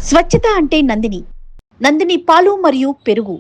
స్వచ్ఛత అంటే నందిని. నందిని పాలు మరియు పెరుగు.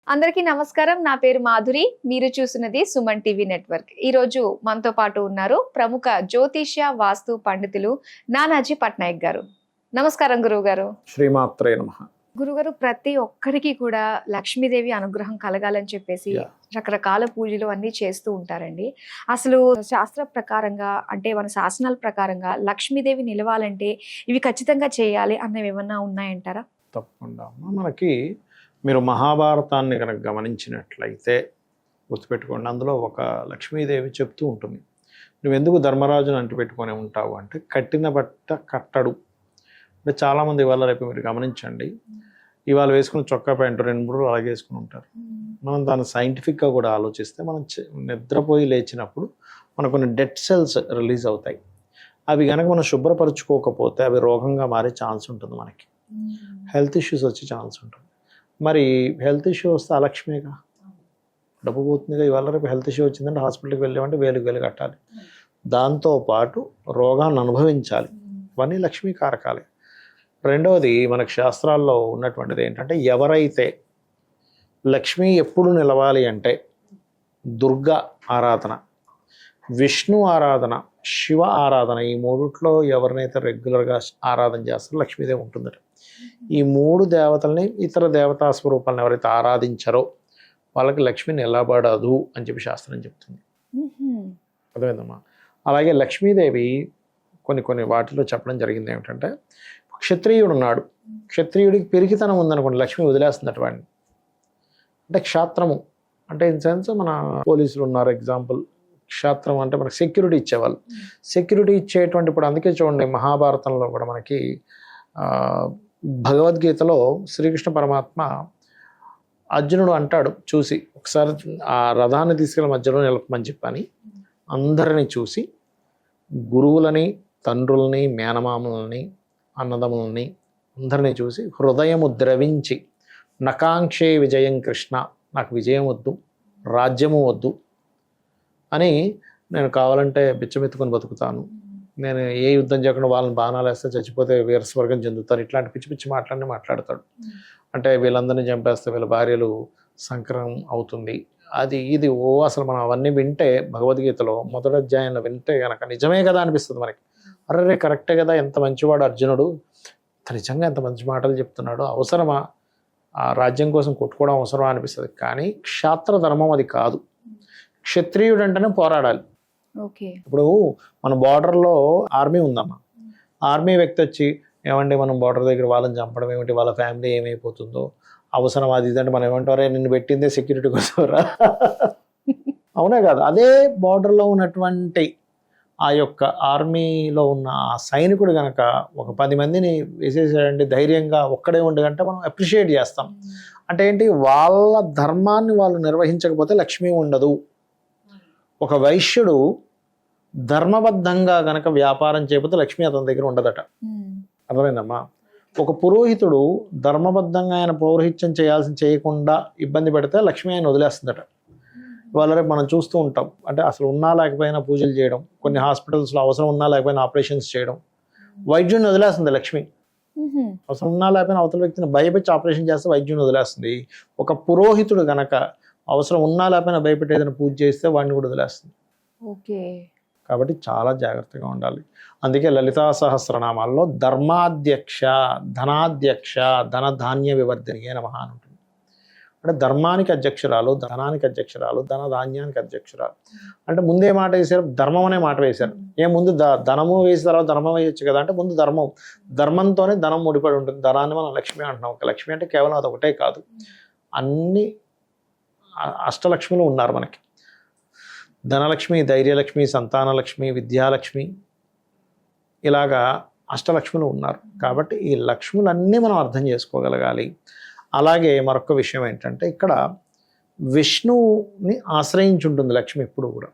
అందరికీ నమస్కారం. నా పేరు మాధురి. మీరు చూస్తున్నది సుమన్ టీవీ నెట్వర్క్. ఈ రోజు మనతో పాటు ఉన్నారు ప్రముఖ జ్యోతిష్య వాస్తు పండితులు నానాజీ పట్నాయక్ గారు. నమస్కారం గురువు గారు. శ్రీమాత్రే నమః. గురుగారు, ప్రతి ఒక్కరికి కూడా లక్ష్మీదేవి అనుగ్రహం కలగాలని చెప్పేసి రకరకాల పూజలు అన్ని చేస్తూ ఉంటారండి. అసలు శాస్త్ర ప్రకారంగా అంటే మన శాసనాల ప్రకారంగా లక్ష్మీదేవి నిలవాలంటే ఇవి ఖచ్చితంగా చేయాలి అన్నవి ఏమన్నా ఉన్నాయంటారా? తప్పకుండా మనకి మీరు మహాభారతాన్ని కనుక గమనించినట్లయితే గుర్తుపెట్టుకోండి, అందులో ఒక లక్ష్మీదేవి చెప్తూ ఉంటుంది, నువ్వు ఎందుకు ధర్మరాజును అంటిపెట్టుకొని ఉంటావు అంటే కట్టిన బట్ట కట్టడు. అంటే చాలామంది ఇవాళ రేపు మీరు గమనించండి, ఇవాళ వేసుకుని చొక్కా ప్యాంటు 2-3 అలాగే వేసుకుని ఉంటారు. మనం దాన్ని సైంటిఫిక్గా కూడా ఆలోచిస్తే మనం నిద్రపోయి లేచినప్పుడు మనకు కొన్ని డెడ్ సెల్స్ రిలీజ్ అవుతాయి. అవి కనుక మనం శుభ్రపరచుకోకపోతే అవి రోగంగా మారే ఛాన్స్ ఉంటుంది, మనకి హెల్త్ ఇష్యూస్ వచ్చే ఛాన్స్ ఉంటుంది. మరి హెల్త్ ఇష్యూ వస్తే అలక్ష్మేగా, డబ్బు పోతుందిగా. ఇవాళ రేపు హెల్త్ ఇష్యూ వచ్చిందంటే హాస్పిటల్కి వెళ్ళామంటే వేలు కట్టాలి, దాంతోపాటు రోగాన్ని అనుభవించాలి. ఇవన్నీ లక్ష్మీ కారకాలే. రెండవది మనకు శాస్త్రాల్లో ఉన్నటువంటిది ఏంటంటే, ఎవరైతే లక్ష్మి ఎప్పుడు నిలవాలి అంటే దుర్గా ఆరాధన, విష్ణు ఆరాధన, శివ ఆరాధన, ఈ మూడిట్లో ఎవరినైతే రెగ్యులర్గా ఆరాధన చేస్తారో లక్ష్మీదేవి ఉంటుందట. ఈ 3 దేవతల్ని, ఇతర దేవతా స్వరూపాలను ఎవరైతే ఆరాధించారో వాళ్ళకి లక్ష్మి నిలబడదు అని చెప్పి శాస్త్రం చెప్తుంది. అర్థమైందమ్మా? అలాగే లక్ష్మీదేవి కొన్ని వాటిలో చెప్పడం జరిగింది ఏమిటంటే, క్షత్రియుడు ఉన్నాడు, క్షత్రియుడికి పెరిగితనం ఉందనుకోండి, లక్ష్మి వదిలేస్తుందట వాడిని. అంటే క్షాత్రము అంటే ఇన్ సెన్స్ మన పోలీసులు ఉన్నారు ఎగ్జాంపుల్, క్షాత్రం అంటే మనకు సెక్యూరిటీ ఇచ్చేవాళ్ళు. సెక్యూరిటీ ఇచ్చేటువంటి, ఇప్పుడు అందుకే చూడండి మహాభారతంలో కూడా మనకి భగవద్గీతలో శ్రీకృష్ణ పరమాత్మ అర్జునుడు అంటాడు చూసి, ఒకసారి ఆ రథాన్ని తీసుకెళ్ళి మధ్యలో నిలపమని చెప్పని అందరినీ చూసి, గురువులని, తండ్రులని, మేనమామలని, అన్నదమ్ములని అందరినీ చూసి హృదయము ద్రవించి, నకాంక్షే విజయం కృష్ణ, నాకు విజయం వద్దు, రాజ్యము వద్దు అని, నేను కావాలంటే బిచ్చమెత్తుకొని బతుకుతాను, నేను ఏ యుద్ధం చేయకుండా వాళ్ళని బాణాలు వేస్తే చచ్చిపోతే వీరస్వర్గం చెందుతాను, ఇట్లాంటి పిచ్చి పిచ్చి మాట్లాడతాడు. అంటే వీళ్ళందరినీ చంపేస్తే వీళ్ళ భార్యలు సంకరం అవుతుంది, అది ఇది అసలు మనం అవన్నీ వింటే భగవద్గీతలో మొదటి అధ్యాయంలో వింటే కనుక నిజమే కదా అనిపిస్తుంది మనకి. అరే కరెక్టే కదా, ఎంత మంచివాడు అర్జునుడు, నిజంగా ఎంత మంచి మాటలు చెప్తున్నాడు, అవసరమా ఆ రాజ్యం కోసం కొట్టుకోవడం అవసరమా అనిపిస్తుంది. కానీ క్షాత్ర ధర్మం అది కాదు. క్షత్రియుడు అంటేనే పోరాడాలి. ఇప్పుడు మన బార్డర్లో ఆర్మీ ఉందమ్మా, ఆర్మీ వ్యక్తి వచ్చి ఏమండి మనం బార్డర్ దగ్గర వాళ్ళని చంపడం ఏమిటి, వాళ్ళ ఫ్యామిలీ ఏమైపోతుందో, అవసరం అది ఇదంటే మనం ఏమంటారే, నిన్ను పెట్టిందే సెక్యూరిటీ కోసంరా అవునే కాదు. అదే బార్డర్లో ఉన్నటువంటి ఆ యొక్క ఆర్మీలో ఉన్న ఆ సైనికుడు కనుక ఒక 10 మందిని వేసేసాడంటే ధైర్యంగా ఒక్కడే ఉండగంటే మనం అప్రిషియేట్ చేస్తాం. అంటే ఏంటి, వాళ్ళ ధర్మాన్ని వాళ్ళు నిర్వహించకపోతే లక్ష్మి ఉండదు. ఒక వైశ్యుడు ధర్మబద్ధంగా గనక వ్యాపారం చేయకపోతే లక్ష్మి అతని దగ్గర ఉండదట. అర్థమైందమ్మా? ఒక పురోహితుడు ధర్మబద్ధంగా ఆయన పౌరోహిత్యం చేయకుండా ఇబ్బంది పెడితే లక్ష్మి ఆయన వదిలేస్తుందట. వాళ్ళ రేపు మనం చూస్తూ ఉంటాం, అంటే అసలు ఉన్నా లేకపోయినా పూజలు చేయడం, కొన్ని హాస్పిటల్స్లో అవసరం ఉన్నా లేకపోయినా ఆపరేషన్స్ చేయడం, వైద్యుని వదిలేస్తుంది లక్ష్మి. అవసరం ఉన్నా లేకపోయినా అవతల వ్యక్తిని భయపెట్టి ఆపరేషన్ చేస్తే వైద్యుని వదిలేస్తుంది. ఒక పురోహితుడు గనక అవసరం ఉన్నా లేకపోయినా భయపెట్టి ఏదైనా పూజ చేస్తే వాడిని కూడా వదిలేస్తుంది. కాబట్టి చాలా జాగ్రత్తగా ఉండాలి. అందుకే లలితా సహస్రనామాల్లో ధర్మాధ్యక్ష, ధనాధ్యక్ష, ధనధాన్య వివర్ధనియే నమః అని ఉంటుంది. అంటే ధర్మానికి అధ్యక్షురాలు, ధనానికి అధ్యక్షురాలు, ధనధాన్యానికి అధ్యక్షురాలు. అంటే ముందే మాట వేశారు, ధర్మం అనే మాట వేశారు. ముందు ధనము వేసిన తర్వాత ధర్మం వేయచ్చు కదా అంటే ముందు ధర్మంతోనే ధనం ముడిపడి ఉంటుంది. ధనాన్ని మనం లక్ష్మి అంటున్నాం. ఒక లక్ష్మి అంటే కేవలం అది ఒకటే కాదు, అన్ని అష్టలక్ష్మిలు ఉన్నారు మనకి. ధనలక్ష్మి, ధైర్యలక్ష్మి, సంతానలక్ష్మి, విద్యాలక్ష్మి, ఇలాగా అష్టలక్ష్ములు ఉన్నారు. కాబట్టి ఈ లక్ష్ములన్నీ మనం అర్థం చేసుకోగలగాలి. అలాగే మరొక విషయం ఏంటంటే, ఇక్కడ విష్ణువుని ఆశ్రయించి ఉంటుంది లక్ష్మి ఎప్పుడు కూడా.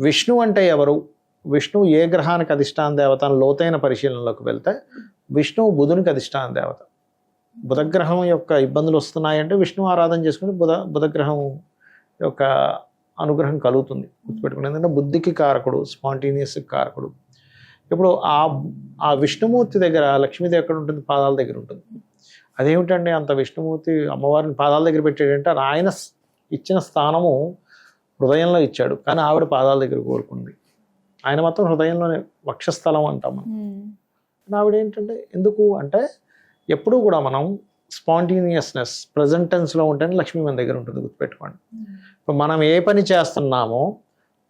విష్ణు అంటే ఎవరు, విష్ణువు ఏ గ్రహానికి అధిష్టాన దేవత అని లోతైన పరిశీలనలోకి వెళ్తే విష్ణువు బుధునికి అధిష్టాన దేవత. బుధగ్రహం యొక్క ఇబ్బందులు వస్తున్నాయంటే విష్ణు ఆరాధన చేసుకుని బుధగ్రహం యొక్క అనుగ్రహం కలుగుతుంది. గుర్తుపెట్టుకుని, ఎందుకంటే బుద్ధికి కారకుడు, స్పాంటేనియస్ కారకుడు. ఇప్పుడు ఆ విష్ణుమూర్తి దగ్గర లక్ష్మీదేవి ఎక్కడ ఉంటుంది? పాదాల దగ్గర ఉంటుంది. అదేమిటండి అంత విష్ణుమూర్తి అమ్మవారిని పాదాల దగ్గర పెట్టాడంటే ఆయన ఇచ్చిన స్థానము హృదయంలో ఇచ్చాడు, కానీ ఆవిడ పాదాల దగ్గర కోరుకుంది. ఆయన మాత్రం హృదయంలోనే వక్షస్థలం అంటాం మనం. ఆవిడ ఏంటంటే ఎందుకు అంటే ఎప్పుడూ కూడా మనం స్పాంటేనియస్నెస్ ప్రజెంట్ టెన్స్లో ఉంటేనే లక్ష్మీ మన దగ్గర ఉంటుంది, గుర్తుపెట్టుకోండి. ఇప్పుడు మనం ఏ పని చేస్తున్నామో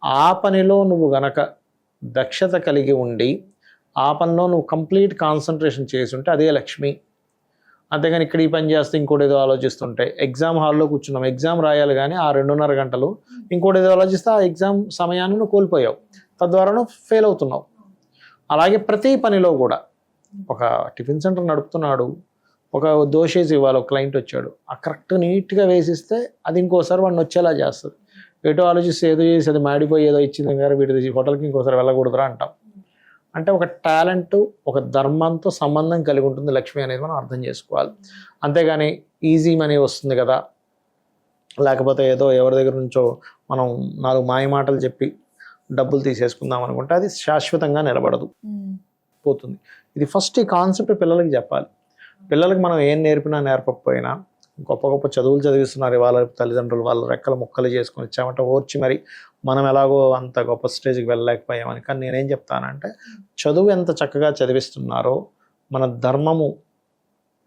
ఆ పనిలో నువ్వు గనక దక్షత కలిగి ఉండి ఆ పనిలో నువ్వు కంప్లీట్ కాన్సన్ట్రేషన్ చేసి ఉంటే అదే లక్ష్మి. అంతేగాని ఇక్కడ ఈ పని చేస్తే ఇంకోటి ఏదో ఆలోచిస్తుంటే, ఎగ్జామ్ హాల్లో కూర్చున్నాం, ఎగ్జామ్ రాయాలి కానీ ఆ 2.5 గంటలు ఇంకోటి ఏదో ఆలోచిస్తే ఆ ఎగ్జామ్ సమయాన్ని నువ్వు కోల్పోయావు, తద్వారా నువ్వు ఫెయిల్ అవుతున్నావు. అలాగే ప్రతి పనిలో కూడా ఒక టిఫిన్ సెంటర్ నడుపుతున్నాడు, ఒక దోశ వేసి ఇవ్వాలి, ఒక క్లయింట్ వచ్చాడు, ఆ కరెక్ట్ నీట్గా వేసిస్తే అది ఇంకోసారి వాడిని వచ్చేలా చేస్తుంది. ఏటో ఆలోచిస్తే ఏదో చేసి అది మాడిపోయి ఏదో ఇచ్చింది గారు వీటి హోటల్కి ఇంకోసారి వెళ్ళకూడదురా అంటాం. అంటే ఒక టాలెంట్, ఒక ధర్మంతో సంబంధం కలిగి ఉంటుంది లక్ష్మి అనేది మనం అర్థం చేసుకోవాలి. అంతేగాని ఈజీ మనీ వస్తుంది కదా, లేకపోతే ఏదో ఎవరి దగ్గర నుంచో మనం 4 మాయ మాటలు చెప్పి డబ్బులు తీసేసుకుందాం అనుకుంటే అది శాశ్వతంగా నిలబడదు, పోతుంది. ఇది ఫస్ట్ ఈ కాన్సెప్ట్ పిల్లలకి చెప్పాలి. పిల్లలకి మనం ఏం నేర్పినా నేర్పకపోయినా గొప్ప గొప్ప చదువులు చదివిస్తున్నారు వాళ్ళ తల్లిదండ్రులు, వాళ్ళ రెక్కలు ముక్కలు చేసుకొని చెమట ఓర్చి మరి మనం ఎలాగో అంత గొప్ప స్టేజ్కి వెళ్ళలేకపోయామని. కానీ నేనేం చెప్తానంటే చదువు ఎంత చక్కగా చదివిస్తున్నారో మన ధర్మము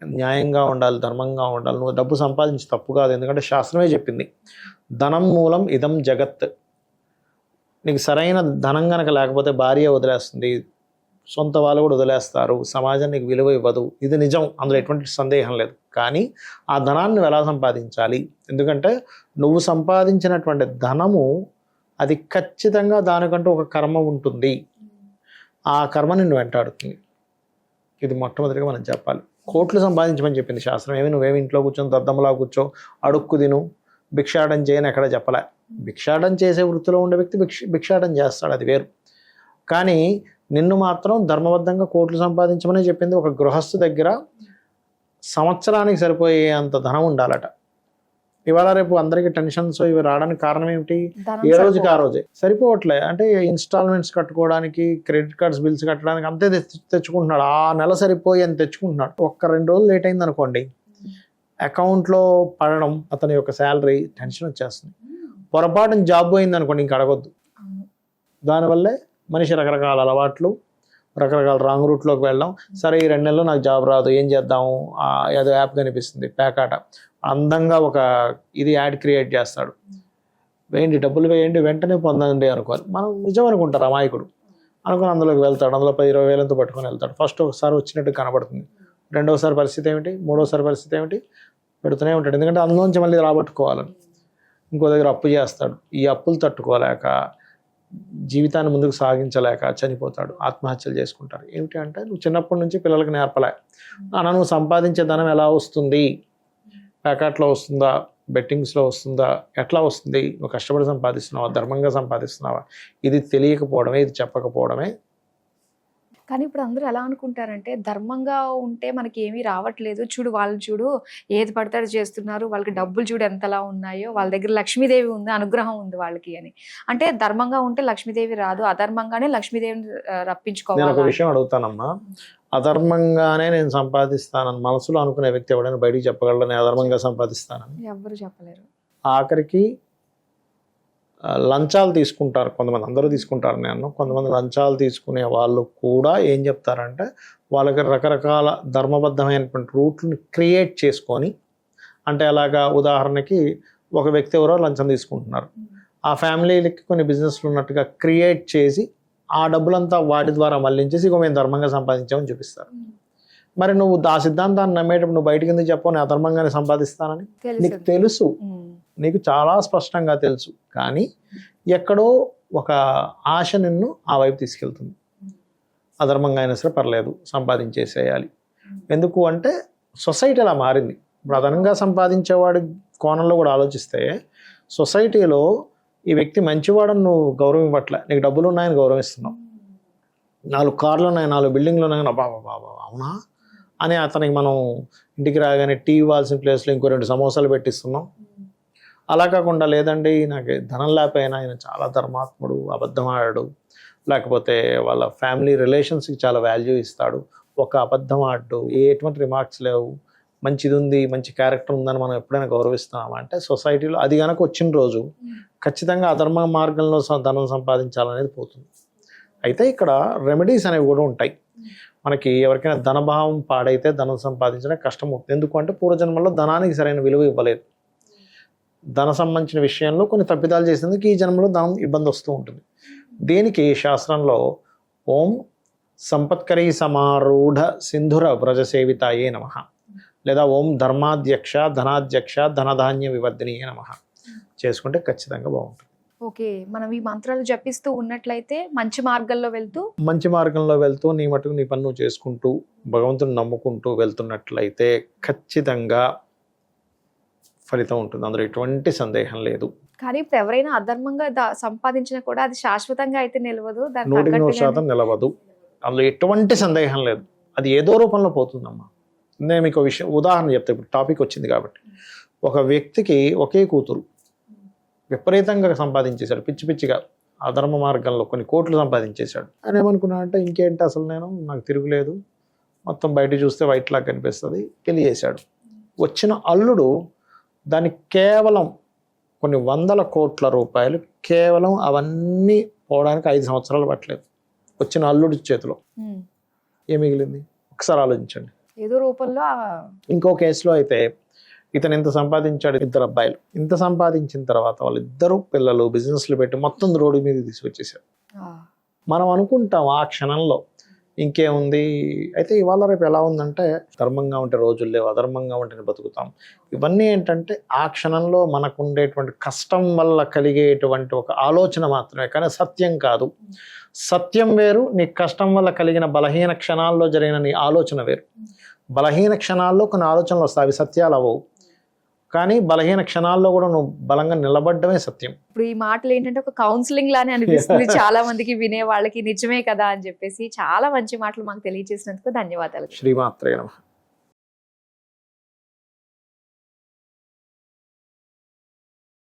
న్యాయంగా ఉండాలి, ధర్మంగా ఉండాలి. నువ్వు డబ్బు సంపాదించి తప్పు కాదు, ఎందుకంటే శాస్త్రమే చెప్పింది ధనం మూలం ఇదం జగత్. నీకు సరైన ధనం కనుక లేకపోతే భార్య వదిలేస్తుంది, సొంత వాళ్ళు కూడా వదిలేస్తారు, సమాజం నీకు విలువ ఇవ్వదు. ఇది నిజం, అందులో ఎటువంటి సందేహం లేదు. కానీ ఆ ధనాన్ని ఎలా సంపాదించాలి? ఎందుకంటే నువ్వు సంపాదించినటువంటి ధనము అది ఖచ్చితంగా దానికంటూ ఒక కర్మ ఉంటుంది, ఆ కర్మ నిన్ను వెంటాడుతుంది. ఇది మొట్టమొదటిగా మనం చెప్పాలి. కోట్లు సంపాదించమని చెప్పింది శాస్త్రం, ఏమి నువ్వేమి ఇంట్లో కూర్చొని దద్దమ్మలా కూర్చో అడుక్కు తిను భిక్షాటం చేయని ఎక్కడ చెప్పలే. భిక్షాటం చేసే వృత్తిలో ఉండే వ్యక్తి భిక్షాటం చేస్తాడు, అది వేరు. కానీ నిన్ను మాత్రం ధర్మబద్ధంగా కోట్లు సంపాదించమని చెప్పింది. ఒక గృహస్థు దగ్గర సంవత్సరానికి సరిపోయే అంత ధనం ఉండాలట. ఇవాళ రేపు అందరికీ టెన్షన్స్ ఇవి రావడానికి కారణం ఏమిటి? ఏ రోజుకి ఆ రోజే సరిపోవట్లే. అంటే ఇన్స్టాల్మెంట్స్ కట్టుకోవడానికి, క్రెడిట్ కార్డ్స్ బిల్స్ కట్టడానికి అంతే తెచ్చుకుంటున్నాడు. ఆ నెల సరిపోయి అని తెచ్చుకుంటున్నాడు. 1-2 రోజులు లేట్ అయింది అనుకోండి, అకౌంట్లో పడడం, అతని యొక్క శాలరీ టెన్షన్ వచ్చేస్తుంది. పొరపాటున జాబ్ పోయింది అనుకోండి, ఇంక అడగొద్దు. దానివల్లే మనిషి రకరకాల అలవాట్లు, రకరకాల రాంగ్ రూట్లోకి వెళ్ళడం. సరే ఈ 2 నెలలు నాకు జాబ్ రాదు, ఏం చేద్దాము, ఏదో యాప్ కనిపిస్తుంది పేకాట, అందంగా ఒక ఇది యాడ్ క్రియేట్ చేస్తాడు, వేయండి డబ్బులు వేయండి వెంటనే పొందండి అనుకోవాలి. మనం నిజం అనుకుంటారు, అమాయకుడు అనుకుని అందులోకి వెళ్తాడు. అందులో 10-20 వేలంతో పట్టుకొని వెళ్తాడు. ఫస్ట్ ఒకసారి వచ్చినట్టు కనబడుతుంది, రెండోసారి పరిస్థితి ఏమిటి, మూడోసారి పరిస్థితి ఏమిటి, పెడుతూనే ఉంటాడు. ఎందుకంటే అందులోంచి మళ్ళీ రాబట్టుకోవాలని ఇంకో దగ్గర అప్పు చేస్తాడు. ఈ అప్పులు తట్టుకోలేక జీవితాన్ని ముందుకు సాగించలేక చనిపోతాడు, ఆత్మహత్యలు చేసుకుంటారు. ఏమిటి అంటే నువ్వు చిన్నప్పటి నుంచి పిల్లలకు నేర్పలే. అన్న నువ్వు సంపాదించే ధనం ఎలా వస్తుంది, ప్యాకెట్లో వస్తుందా, బెట్టింగ్స్లో వస్తుందా, ఎట్లా వస్తుంది, నువ్వు కష్టపడి సంపాదిస్తున్నావా, ధర్మంగా సంపాదిస్తున్నావా, ఇది తెలియకపోవడమే, ఇది చెప్పకపోవడమే. కానీ ఇప్పుడు అందరూ ఎలా అనుకుంటారంటే ధర్మంగా ఉంటే మనకి ఏమీ రావట్లేదు, చూడు వాళ్ళు చూడు ఏది పడతాడు చేస్తున్నారు, వాళ్ళకి డబ్బులు చూడు ఎంతలా ఉన్నాయో, వాళ్ళ దగ్గర లక్ష్మీదేవి ఉంది, అనుగ్రహం ఉంది వాళ్ళకి అని. అంటే ధర్మంగా ఉంటే లక్ష్మీదేవి రాదు, అధర్మంగానే లక్ష్మీదేవిని రప్పించుకోవాలి. నేను ఒక విషయం అడుగుతానమ్మా, అధర్మంగానే నేను సంపాదిస్తానని మనసులో అనుకునే వ్యక్తి ఎవడైనా బయటికి చెప్పగలడు నేను అధర్మంగా సంపాదిస్తానని? ఎవ్వరు చెప్పలేరు. ఆఖరికి లంచాలు తీసుకుంటారు కొంతమంది, అందరూ తీసుకుంటారు నేను, కొంతమంది లంచాలు తీసుకునే వాళ్ళు కూడా ఏం చెప్తారంటే వాళ్ళకి రకరకాల ధర్మబద్ధమైనటువంటి రూట్లను క్రియేట్ చేసుకొని, అంటే అలాగా ఉదాహరణకి ఒక వ్యక్తి ఎవరో లంచం తీసుకుంటున్నారు, ఆ ఫ్యామిలీలకి కొన్ని బిజినెస్లు ఉన్నట్టుగా క్రియేట్ చేసి ఆ డబ్బులంతా వాటి ద్వారా మళ్ళించేసి ఇక మేము ధర్మంగా సంపాదించామని చూపిస్తారు. మరి నువ్వు ఆ సిద్ధాంతాన్ని నమ్మేటప్పుడు నువ్వు బయటకి ఎందుకు చెప్పవు నేను అధర్మంగానే సంపాదిస్తానని? నీకు తెలుసు, నీకు చాలా స్పష్టంగా తెలుసు, కానీ ఎక్కడో ఒక ఆశ నిన్ను ఆ వైపు తీసుకెళ్తుంది. అధర్మంగా అయినా సరే పర్లేదు సంపాదించేసేయాలి. ఎందుకు అంటే సొసైటీ అలా మారింది. ఇప్పుడు అదనంగా సంపాదించేవాడి కోణంలో కూడా ఆలోచిస్తే సొసైటీలో ఈ వ్యక్తి మంచివాడని నువ్వు గౌరవం ఇవ్వట్లే, నీకు డబ్బులు ఉన్నాయని గౌరవిస్తున్నావు, 4 కార్లు ఉన్నాయి, 4 బిల్డింగ్లు ఉన్నాయని బాబా అవునా అని అతనికి మనం ఇంటికి రాగానే టీ ఇవ్వాల్సిన ప్లేస్లో ఇంకో 2 సమోసాలు పెట్టిస్తున్నాం. అలా కాకుండా లేదండి నాకు ధనం లేకపోయినా ఆయన చాలా ధర్మాత్ముడు, అబద్ధం ఆడాడు, లేకపోతే వాళ్ళ ఫ్యామిలీ రిలేషన్స్కి చాలా వాల్యూ ఇస్తాడు. ఒక అబద్ధం ఆడు, ఎటువంటి రిమార్క్స్ లేవు, మంచిది ఉంది, మంచి క్యారెక్టర్ ఉందని మనం ఎప్పుడైనా గౌరవిస్తున్నామా అంటే సొసైటీలో అది కనుక వచ్చిన రోజు ఖచ్చితంగా అధర్మ మార్గంలో ధనం సంపాదించాలనేది పోతుంది. అయితే ఇక్కడ రెమెడీస్ అనేవి కూడా ఉంటాయి. మనకి ఎవరికైనా ధనభావం పాడైతే ధనం సంపాదించడం కష్టం అవుతుంది. ఎందుకంటే పూర్వజన్మలో ధనానికి సరైన విలువ ఇవ్వలేదు. ధన సంబంధించిన విషయంలో కొన్ని తప్పిదాలు చేసేందుకు ఈ జన్మలో ధనం ఇబ్బంది వస్తూ ఉంటుంది. దీనికి శాస్త్రంలో ఓం సంపత్కరీ సమారూఢ సింధుర వ్రజ సేవితాయే నమః, లేదా ఓం ధర్మాధ్యక్ష ధనాధ్యక్ష ధనధాన్య వివర్ధినియే నమః చేసుకుంటే ఖచ్చితంగా బాగుంటుంది. ఓకే, మనం ఈ మంత్రాలు జపిస్తూ ఉన్నట్లయితే మంచి మార్గంలో వెళ్తూ నీ మటుకు నీ పని నువ్వు చేసుకుంటూ భగవంతుని నమ్ముకుంటూ వెళ్తున్నట్లయితే ఖచ్చితంగా ఫలితం ఉంటుంది. అందులో ఎటువంటి సందేహం లేదు. కానీ ఇప్పుడు ఎవరైనా అధర్మంగా సంపాదించినా కూడా అది శాశ్వతంగా అయితే నిలవదు, 100% నిలవదు. అందులో ఎటువంటి సందేహం లేదు. అది ఏదో రూపంలో పోతుందమ్మా. నేను మీకు విషయం ఉదాహరణ చెప్తే, ఇప్పుడు టాపిక్ వచ్చింది కాబట్టి, ఒక వ్యక్తికి ఒకే కూతురు విపరీతంగా సంపాదించేశాడు, పిచ్చి పిచ్చిగా అధర్మ మార్గంలో కొన్ని కోట్లు సంపాదించేశాడు. ఆయన ఏమనుకున్నాడంటే ఇంకేంటి అసలు నాకు తిరుగులేదు, మొత్తం బయట చూస్తే వైట్ లాగా కనిపిస్తుంది, పెళ్లి చేశాడు. వచ్చిన అల్లుడు దానికి కేవలం కొన్ని 100 కోట్ల రూపాయలు, కేవలం అవన్నీ పోవడానికి 5 సంవత్సరాలు పట్టలేదు. వచ్చిన అల్లుడి చేతిలో ఏం మిగిలింది ఒకసారి ఆలోచించండి. ఏదో రూపంలో. ఇంకో కేసులో అయితే ఇతను ఇంత సంపాదించాడు, 2 అబ్బాయిలు. ఇంత సంపాదించిన తర్వాత వాళ్ళిద్దరూ పిల్లలు బిజినెస్లు పెట్టి మొత్తం రోడ్డు మీద తీసుకొచ్చేసారు. మనం అనుకుంటాం ఆ క్షణంలో ఇంకేముంది. అయితే ఇవాళ రేపు ఎలా ఉందంటే ధర్మంగా ఉంటే రోజులు లేవు, అధర్మంగా ఉంటేనే బతుకుతాం. ఇవన్నీ ఏంటంటే ఆ క్షణంలో మనకు ఉండేటువంటి కష్టం వల్ల కలిగేటువంటి ఒక ఆలోచన మాత్రమే, కానీ సత్యం కాదు. సత్యం వేరు, నీ కష్టం వల్ల కలిగిన బలహీన క్షణాల్లో జరిగిన నీ ఆలోచన వేరు. బలహీన క్షణాల్లో కొన్ని ఆలోచనలు వస్తాయి, అవి సత్యాలు అవ్వవు. కానీ బలహీన క్షణాల్లో కూడా నువ్వు బలంగా నిలబడ్డమే సత్యం. ఇప్పుడు ఈ మాటలు ఏంటంటే ఒక కౌన్సిలింగ్ లానే అనిపిస్తుంది చాలా మందికి, వినే వాళ్ళకి నిజమే కదా అని చెప్పేసి. చాలా మంచి మాటలు మాకు తెలియజేసినందుకు ధన్యవాదాలు. శ్రీమాత్రే నమః.